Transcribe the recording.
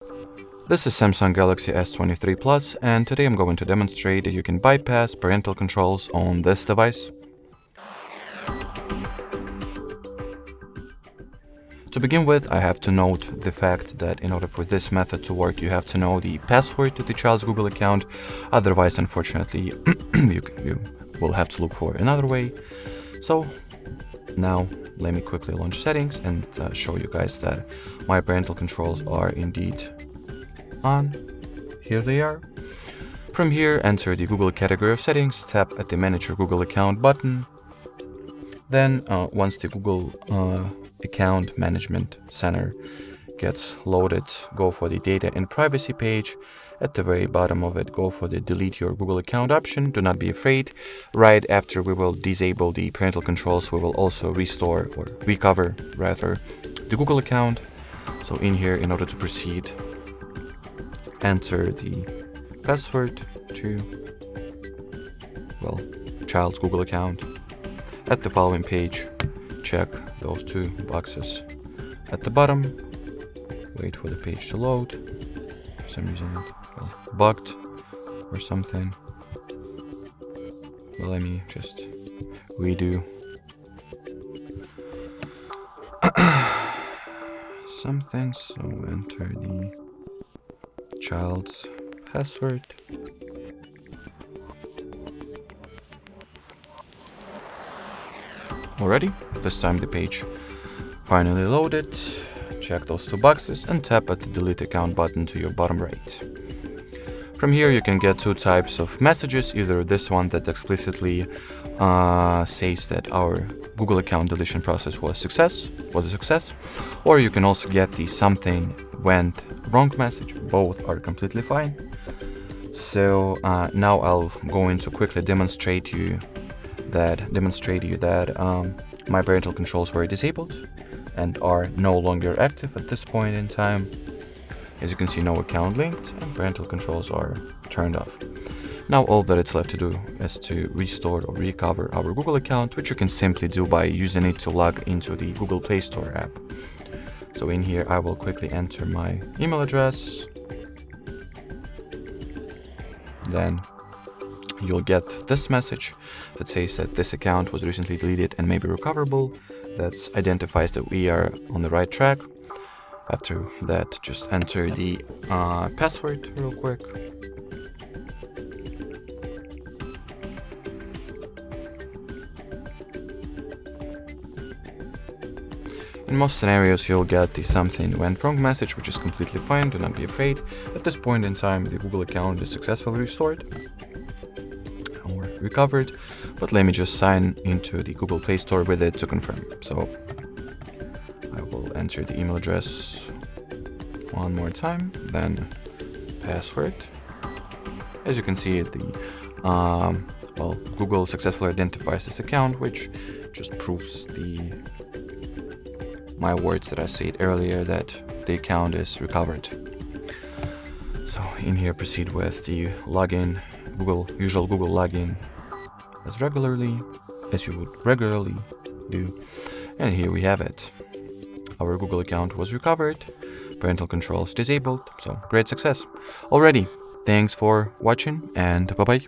This is Samsung Galaxy S23 Plus, and today I'm going to demonstrate that you can bypass parental controls on this device. To begin with, I have to note the fact that in order for this method to work, you have to know the password to the child's Google account. Otherwise, unfortunately, you will have to look for another way. So now let me quickly launch settings and show you guys that my parental controls are indeed on. Here they are. From here, enter the Google category of settings, tap at the Manage Your Google Account button. Then once the Google Account Management Center gets loaded, go for the Data and Privacy page. At the very bottom of it, go for the Delete Your Google Account option. Do not be afraid. Right after we will disable the parental controls, we will also restore or recover rather the Google account. So in here, in order to proceed, enter the password to, child's Google account. At the following page, check those two boxes at the bottom. Wait for the page to load. For some reason it bugged or something. Well, let me just redo something. So enter the child's password. Already, this time the page finally loaded. Check those two boxes and tap at the Delete Account button to your bottom right. From here you can get two types of messages, either this one that explicitly says that our Google account deletion process was a success, or you can also get the something went wrong message. Both are completely fine. So now I'll go into quickly demonstrate you that my parental controls were disabled and are no longer active at this point in time. As you can see, no account linked and parental controls are turned off. Now all that it's left to do is to restore or recover our Google account, which you can simply do by using it to log into the Google Play Store app. So in here I will quickly enter my email address. Then you'll get this message that says that this account was recently deleted and may be recoverable. That identifies that we are on the right track. After that, just enter the password real quick. In most scenarios, you'll get the something went wrong message, which is completely fine. Do not be afraid. At this point in time, the Google account is successfully restored or recovered. But let me just sign into the Google Play Store with it to confirm. So I will enter the email address one more time, then password. As you can see, the Google successfully identifies this account, which just proves my words that I said earlier, that the account is recovered. So in here, proceed with the login, usual Google login as you would regularly do. And here we have it. Our Google account was recovered, parental controls disabled, so great success. Already, thanks for watching and bye-bye.